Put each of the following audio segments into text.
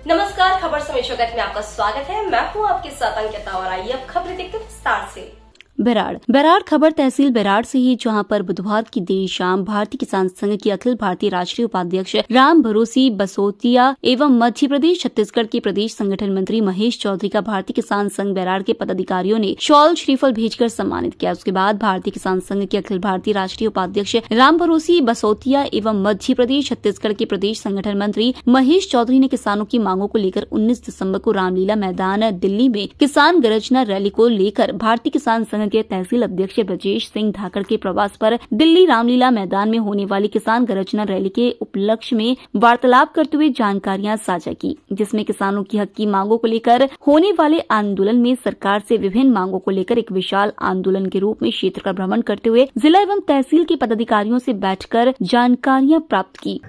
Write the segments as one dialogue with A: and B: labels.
A: नमस्कार, खबर समय जगत में आपका स्वागत है। मैं हूं आपके साथ अंकिता और आइए अब खबरें देखते हैं विस्तार से।
B: बेराड़ खबर तहसील बेराड़ से ही, जहां पर बुधवार की देर शाम भारतीय किसान संघ के अखिल भारतीय राष्ट्रीय उपाध्यक्ष राम भरोसी बसोतिया एवं मध्य प्रदेश छत्तीसगढ़ के प्रदेश संगठन मंत्री महेश चौधरी का भारतीय किसान संघ बेराड़ के पदाधिकारियों ने शॉल श्रीफल भेजकर सम्मानित किया। उसके बाद भारतीय किसान संघ के अखिल भारतीय राष्ट्रीय उपाध्यक्ष राम भरोसी बसोतिया एवं मध्य प्रदेश छत्तीसगढ़ के प्रदेश संगठन मंत्री महेश चौधरी ने किसानों की मांगों को लेकर 19 दिसंबर को रामलीला मैदान दिल्ली में किसान गर्जना रैली को लेकर भारतीय किसान संघ के तहसील अध्यक्ष ब्रजेश सिंह धाकड़ के प्रवास पर दिल्ली रामलीला मैदान में होने वाली किसान गर्जना रैली के उपलक्ष्य में वार्तालाप करते हुए जानकारियां साझा की, जिसमें किसानों की हक की मांगों को लेकर होने वाले आंदोलन में सरकार से विभिन्न मांगों को लेकर एक विशाल आंदोलन के रूप में क्षेत्र का भ्रमण करते हुए जिला एवं तहसील के पदाधिकारियों से बैठकर जानकारियां प्राप्त की।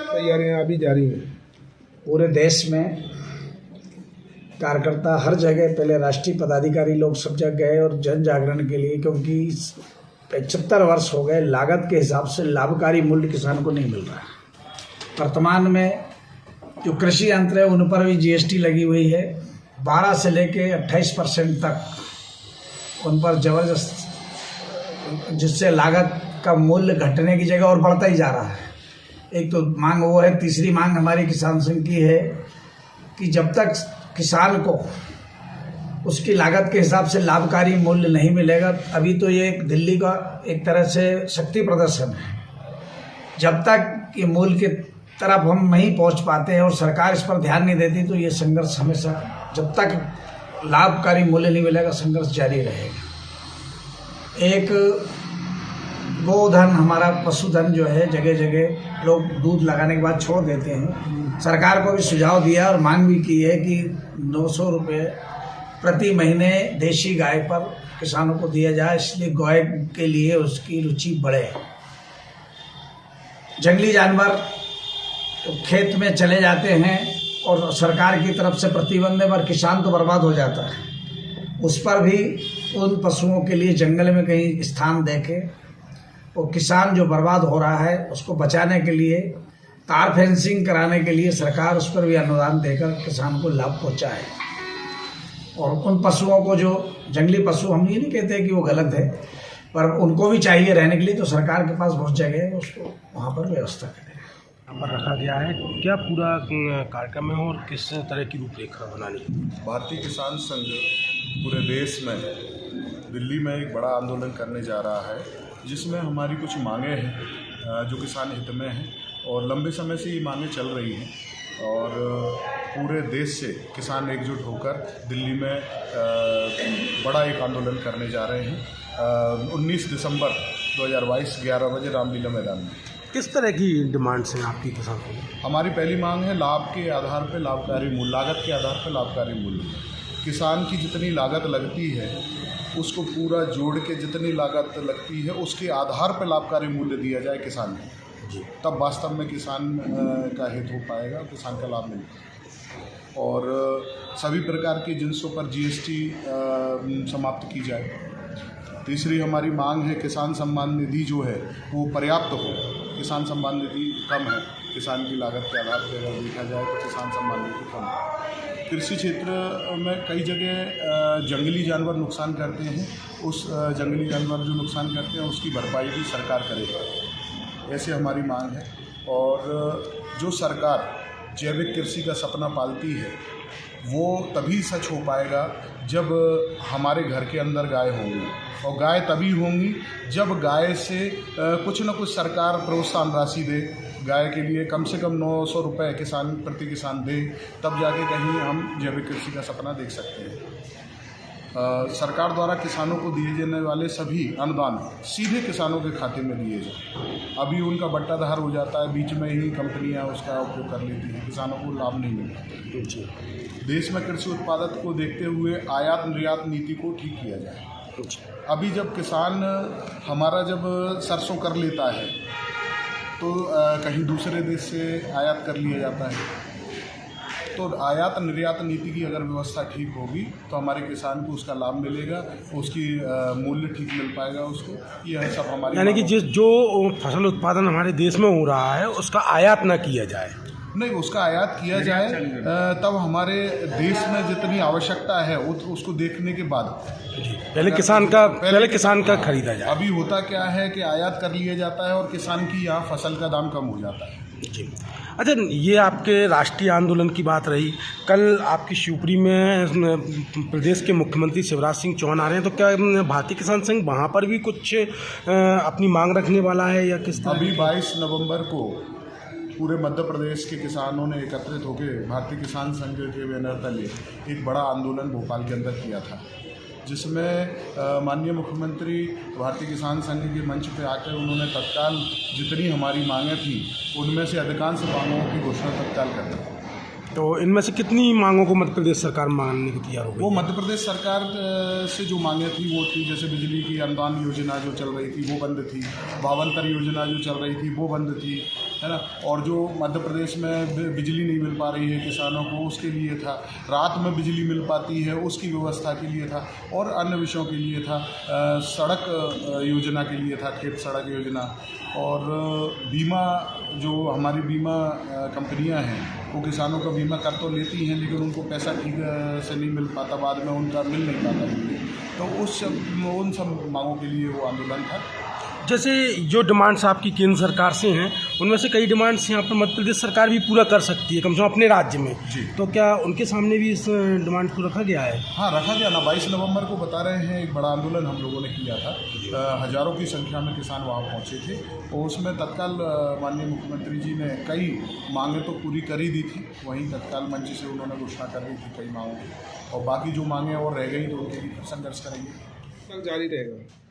C: तैयारियां अभी जारी हैं। पूरे देश में कार्यकर्ता हर जगह, पहले राष्ट्रीय पदाधिकारी लोग सब जगह गए और जन जागरण के लिए, क्योंकि 75 वर्ष हो गए लागत के हिसाब से लाभकारी मूल्य किसान को नहीं मिल रहा है। वर्तमान में जो कृषि यंत्र है उन पर भी जीएसटी लगी हुई है। 12 से लेके 28% तक उन पर जबरदस्त, जिससे लागत का मूल्य घटने की जगह और बढ़ता ही जा रहा है। एक तो मांग वो है। तीसरी मांग हमारी किसान संघ की है कि जब तक किसान को उसकी लागत के हिसाब से लाभकारी मूल्य नहीं मिलेगा, अभी तो ये दिल्ली का एक तरह से शक्ति प्रदर्शन है, जब तक ये मूल्य की तरफ हम नहीं पहुंच पाते हैं और सरकार इस पर ध्यान नहीं देती, तो ये संघर्ष हमेशा, जब तक लाभकारी मूल्य नहीं मिलेगा, संघर्ष जारी रहेगा। एक गोधन, हमारा पशुधन जो है, जगह जगह लोग दूध लगाने के बाद छोड़ देते हैं। सरकार को भी सुझाव दिया और मांग भी की है कि 900 रुपये प्रति महीने देशी गाय पर किसानों को दिया जाए, इसलिए गाय के लिए उसकी रुचि बढ़े। जंगली जानवर तो खेत में चले जाते हैं और सरकार की तरफ से प्रतिबंध है, पर किसान तो बर्बाद हो जाता है। उस पर भी उन पशुओं के लिए जंगल में कहीं स्थान देके, और किसान जो बर्बाद हो रहा है उसको बचाने के लिए, तार फेंसिंग कराने के लिए सरकार उस पर भी अनुदान देकर किसान को लाभ पहुंचाए। और उन पशुओं को, जो जंगली पशु, हम ये नहीं कहते कि वो गलत है, पर उनको भी चाहिए रहने के लिए, तो सरकार के पास बहुत जगह है, उसको वहाँ पर व्यवस्था करें।
D: यहाँ पर रखा गया है। क्या पूरा कार्यक्रम है और किस तरह की रूपरेखा बनानी है?
E: भारतीय किसान संघ पूरे देश में दिल्ली में एक बड़ा आंदोलन करने जा रहा है, जिसमें हमारी कुछ मांगें हैं जो किसान हित में हैं, और लंबे समय से ये मांगें चल रही हैं, और पूरे देश से किसान एकजुट होकर दिल्ली में बड़ा एक आंदोलन करने जा रहे हैं 19 दिसंबर 2022 11 बजे रामलीला मैदान में।
D: किस तरह की डिमांड्स हैं आपकी किसान को?
E: हमारी पहली मांग है लाभ के आधार पर लाभकारी मूल्य, लागत के आधार पर लाभकारी मूल्य। किसान की जितनी लागत लगती है उसको पूरा जोड़ के जितनी लागत लगती है उसके आधार पर लाभकारी मूल्य दिया जाए किसान को, तब वास्तव में किसान का हित हो पाएगा, किसान का लाभ मिलेगा। और सभी प्रकार के जिनसों पर जीएसटी समाप्त की जाए। तीसरी हमारी मांग है किसान सम्मान निधि जो है वो पर्याप्त हो। किसान सम्मान निधि कम है, किसान की लागत के आधार पर अगर देखा जाए तो किसान सम्मान निधि कम है। कृषि क्षेत्र में कई जगह जंगली जानवर नुकसान करते हैं, उस जंगली जानवर जो नुकसान करते हैं उसकी भरपाई भी सरकार करेगा, ऐसे हमारी मांग है। और जो सरकार जैविक कृषि का सपना पालती है वो तभी सच हो पाएगा जब हमारे घर के अंदर गाय होंगी, और गाय तभी होंगी जब गाय से कुछ न कुछ सरकार प्रोत्साहन राशि दे, गाय के लिए कम से कम 900 रुपये प्रति किसान दे, तब जाके कहीं हम जैविक कृषि का सपना देख सकते हैं। सरकार द्वारा किसानों को दिए जाने वाले सभी अनुदान सीधे किसानों के खाते में दिए जाए। अभी उनका बट्टाधार हो जाता है, बीच में ही कंपनियां उसका उपयोग कर लेती हैं, किसानों को लाभ नहीं मिल पाता। देश में कृषि उत्पादक को देखते हुए आयात निर्यात नीति को ठीक किया जाए। अभी जब किसान हमारा जब सरसों कर लेता है तो कहीं दूसरे देश से आयात कर लिया जाता है। तो आयात निर्यात नीति की अगर व्यवस्था ठीक होगी तो हमारे किसान को उसका लाभ मिलेगा, उसकी मूल्य ठीक मिल पाएगा उसको। यह सब हमारी,
D: यानी कि जो फसल उत्पादन हमारे देश में हो रहा है उसका आयात ना किया जाए।
E: नहीं, उसका आयात किया जाए तब हमारे देश में जितनी आवश्यकता है उसको देखने के बाद
D: पहले किसान का खरीदा जाए।
E: अभी होता क्या है कि आयात कर लिया जाता है और किसान की यहाँ फसल का दाम कम हो जाता है।
D: जी। अच्छा, ये आपके राष्ट्रीय आंदोलन की बात रही। कल आपकी शिवपुरी में प्रदेश के मुख्यमंत्री शिवराज सिंह चौहान आ रहे हैं, तो क्या भारतीय किसान संघ वहाँ पर भी कुछ अपनी मांग रखने वाला है या किस तरह?
E: अभी 22 नवंबर को पूरे मध्य प्रदेश के किसानों ने एकत्रित होकर भारतीय किसान संघ के बैनर तले एक बड़ा आंदोलन भोपाल के अंदर किया था, जिसमें माननीय मुख्यमंत्री भारतीय किसान संघ के मंच पे आकर उन्होंने तत्काल जितनी हमारी मांगें थी उनमें से अधिकांश मांगों की घोषणा तत्काल कर दी।
D: तो इनमें से कितनी मांगों को मध्य प्रदेश सरकार मानने को तैयार हो गई?
E: वो मध्य प्रदेश सरकार से जो मांगें थी वो थी, जैसे बिजली की अनुदान योजना जो चल रही थी वो बंद थी, 52 योजना जो चल रही थी वो बंद थी, है ना। और जो मध्य प्रदेश में बिजली नहीं मिल पा रही है किसानों को उसके लिए था, रात में बिजली मिल पाती है उसकी व्यवस्था के लिए था, और अन्य विषयों के लिए था, सड़क योजना के लिए था, खेत सड़क योजना, और बीमा जो हमारी बीमा कंपनियां हैं वो किसानों का बीमा कर तो लेती हैं लेकिन उनको पैसा ठीक से नहीं मिल पाता, बाद में उनका मिल नहीं पाता। तो उन सब मांगों के लिए वो आंदोलन था।
D: जैसे जो डिमांड्स आपकी केंद्र सरकार से हैं उनमें से कई डिमांड्स यहाँ पर मध्य प्रदेश सरकार भी पूरा कर सकती है, कम से कम अपने राज्य में
E: जी।
D: तो क्या उनके सामने भी इस डिमांड को रखा गया है?
E: हाँ, रखा गया ना। 22 नवंबर को बता रहे हैं एक बड़ा आंदोलन हम लोगों ने किया था, हज़ारों की संख्या में किसान वहाँ पहुँचे थे, और उसमें तत्काल माननीय मुख्यमंत्री जी ने कई मांगें तो पूरी कर ही दी थी, वहीं तत्काल मंच से उन्होंने घोषणा कर दी थी कई मांगों की, और बाकी जो मांगें और रह गई तो उनके लिए संघर्ष करेंगे,
F: जारी रहेगा।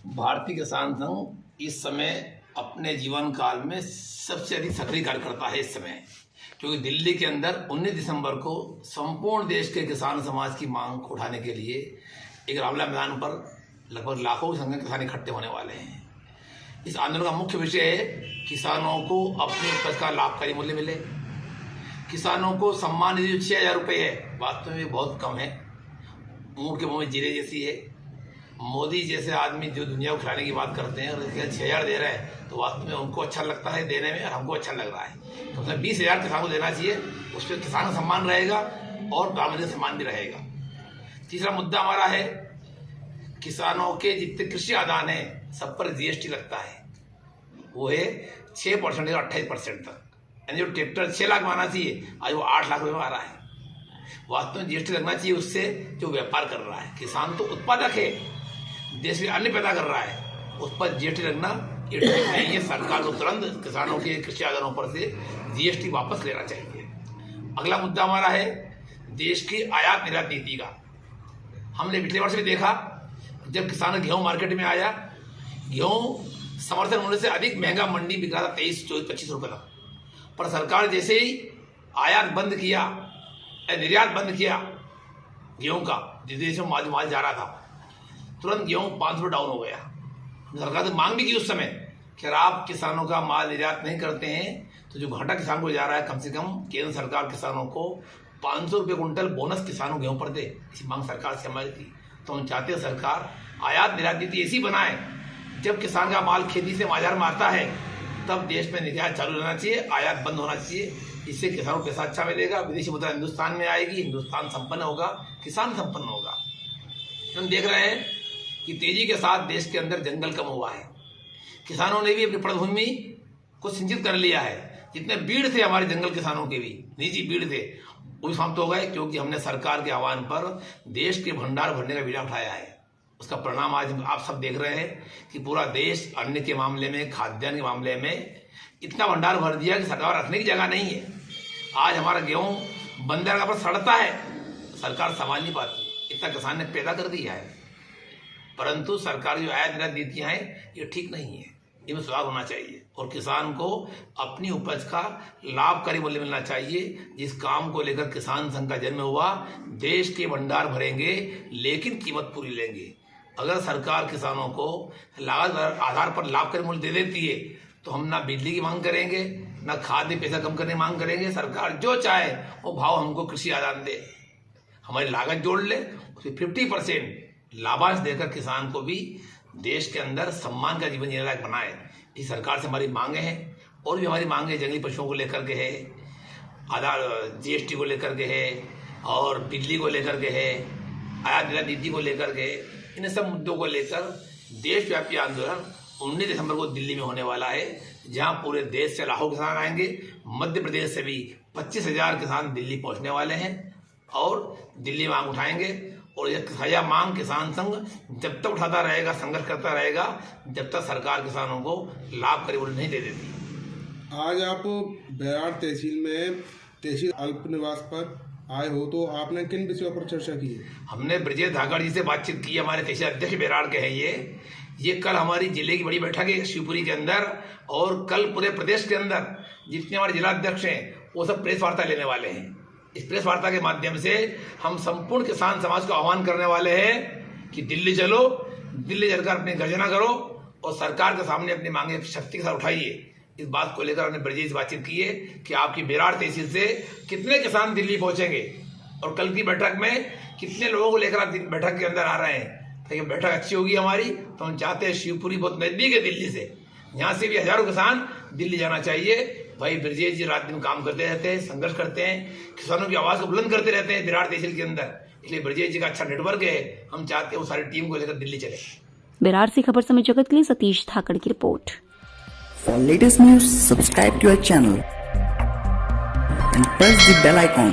F: भारतीय किसान संघ इस समय अपने जीवन काल में सबसे अधिक सक्रिय कार्य करता है इस समय, क्योंकि दिल्ली के अंदर 19 दिसंबर को संपूर्ण देश के किसान समाज की मांग को उठाने के लिए एक रामलीला मैदान पर लगभग लाखों संघ किसान इकट्ठे होने वाले हैं। इस आंदोलन का मुख्य विषय है किसानों को अपनी उपज का लाभकारी मूल्य मिले, किसानों को सम्मान निधि 6,000 रुपये है, वास्तव में बहुत कम है, ऊँट के मुँह में जीरे जैसी है। मोदी जैसे आदमी जो दुनिया को खिलाने की बात करते हैं और 6,000 दे रहे हैं तो वास्तव में उनको अच्छा लगता है देने में, और हमको अच्छा लग रहा है। तो मतलब 20,000 किसान को देना चाहिए, उस पर किसान का सम्मान रहेगा और प्रधानमंत्री का सम्मान भी रहेगा। तीसरा मुद्दा हमारा है किसानों के जितने कृषि आदान है सब पर GST लगता है, वो है 6% से 28% तक, यानी जो ट्रैक्टर 6 लाख में आना चाहिए आज वो 8 लाख रुपये में आ रहा है। वास्तव में GST लगना चाहिए उससे जो व्यापार कर रहा है। किसान तो उत्पादक है, देश में अन्न पैदा कर रहा है, उस पर GST लगना ये ठीक नहीं है। सरकार को तुरंत किसानों के कृषि आदानों पर से GST वापस लेना चाहिए। अगला मुद्दा हमारा है देश की आयात निर्यात नीति का। हमने पिछले वर्ष भी देखा जब किसान गेहूं मार्केट में आया, गेहूं समर्थन मूल्य से अधिक महंगा मंडी बिक रहा था 23, 24, 25 रुपये तक, पर सरकार जैसे ही आयात बंद किया, निर्यात बंद किया गेहूं का, जिस देश में माल जा रहा था, तुरंत गेहूं 5 रुपये डाउन हो गया। सरकार से मांग भी की उस समय कि अगर आप किसानों का माल निर्यात नहीं करते हैं तो जो घाटा किसान को जा रहा है, कम से कम केंद्र सरकार किसानों को 500 रुपये कुंटल बोनस किसानों गेहूं पर दे। इसी मांग सरकार से हमारी थी। तो हम चाहते हैं सरकार आयात निर्यात नीति ऐसी बनाए, जब किसान का माल खेती से बाजार में आता है तब देश में निर्यात चालू रहना चाहिए, आयात बंद होना चाहिए। इससे किसानों को पैसा अच्छा मिलेगा, विदेशी मुद्रा हिंदुस्तान में आएगी, हिंदुस्तान संपन्न होगा, किसान संपन्न होगा। हम देख रहे हैं कि तेजी के साथ देश के अंदर जंगल कम हुआ है, किसानों ने भी अपनी पृथ्वी को सिंचित कर लिया है। जितने बीड़ थे हमारे जंगल किसानों के भी निजी बीड़ थे वो भी समाप्त हो गए, क्योंकि हमने सरकार के आह्वान पर देश के भंडार भरने का बीड़ा उठाया है। उसका परिणाम आज आप सब देख रहे हैं कि पूरा देश अन्न के मामले में, खाद्यान्न के मामले में इतना भंडार भर दिया कि सरकार रखने की जगह नहीं है। आज हमारा गेहूं बंदरगाह पर सड़ता है, सरकार संभाल नहीं पाती। एकता किसान ने पैदा कर दिया है, परंतु सरकार जो आयात निर्यात नीतियां हैं ये ठीक नहीं है, इनमें सुधार होना चाहिए और किसान को अपनी उपज का लाभकारी मूल्य मिलना चाहिए। जिस काम को लेकर किसान संघ का जन्म हुआ, देश के भंडार भरेंगे लेकिन कीमत पूरी लेंगे। अगर सरकार किसानों को लागत आधार पर लाभकारी मूल्य दे देती है तो हम ना बिजली की मांग करेंगे, ना खाद्य पैसा कम करने की मांग करेंगे। सरकार जो चाहे वो भाव हमको कृषि आदान दे, हमारी लागत जोड़ ले, उसमें 50% लाभांश देकर किसान को भी देश के अंदर सम्मान का जीवन जीने लायक बनाए। इस सरकार से हमारी मांगे हैं और भी हमारी मांगे जंगली पशुओं को लेकर के है, आधार GST को लेकर के है और बिजली को लेकर के है, आयात निर्यात नीति को लेकर के, इन सब मुद्दों को लेकर देशव्यापी आंदोलन 19 दिसंबर को दिल्ली में होने वाला है, जहां पूरे देश से लाखों किसान आएंगे। मध्य प्रदेश से भी 25,000 किसान दिल्ली पहुंचने वाले हैं और दिल्ली मांग उठाएंगे। और यह मांग किसान संघ जब तक उठाता रहेगा, संघर्ष करता रहेगा, जब तक सरकार किसानों को लाभकारी मूल्य नहीं दे देती।
G: आज आप बेरार तहसील में तहसील अल्प निवास पर आए हो, तो आपने किन विषयों पर चर्चा की है?
F: हमने ब्रजेश धाकड़ जी से बातचीत की, हमारे तहसील अध्यक्ष बेरार के हैं ये कल हमारी जिले की बड़ी बैठक है शिवपुरी के अंदर, और कल पूरे प्रदेश के अंदर जितने हमारे जिलाध्यक्ष हैं वो सब प्रेस वार्ता लेने वाले हैं। इस प्रेस वार्ता के माध्यम से हम संपूर्ण किसान समाज को आह्वान करने वाले हैं कि दिल्ली चलो, दिल्ली चलकर अपनी गर्जना करो और सरकार के सामने अपनी मांगे शक्ति के साथ उठाइए। इस बात को लेकर हमने ब्रजेश बातचीत की है कि आपकी बेरार तहसील से कितने किसान दिल्ली पहुंचेंगे और कल की बैठक में कितने लोगों को लेकर आप बैठक के अंदर आ रहे हैं। ताकि बैठक अच्छी होगी हमारी, तो हम चाहते हैं शिवपुरी बहुत नजदीक है दिल्ली से, यहाँ से भी हजारों किसान दिल्ली जाना चाहिए। भाई ब्रजेश जी रात दिन काम करते रहते हैं, संघर्ष करते हैं, किसानों की आवाज को बुलंद करते रहते हैं बेरार तहसील के अंदर, इसलिए ब्रजेश जी का अच्छा नेटवर्क है। हम चाहते हैं वो सारी टीम को लेकर दिल्ली चले।
B: बेरार से खबर समय जगत के लिए सतीश धाकड़ की report.
H: For latest news, subscribe to our channel and press the bell icon.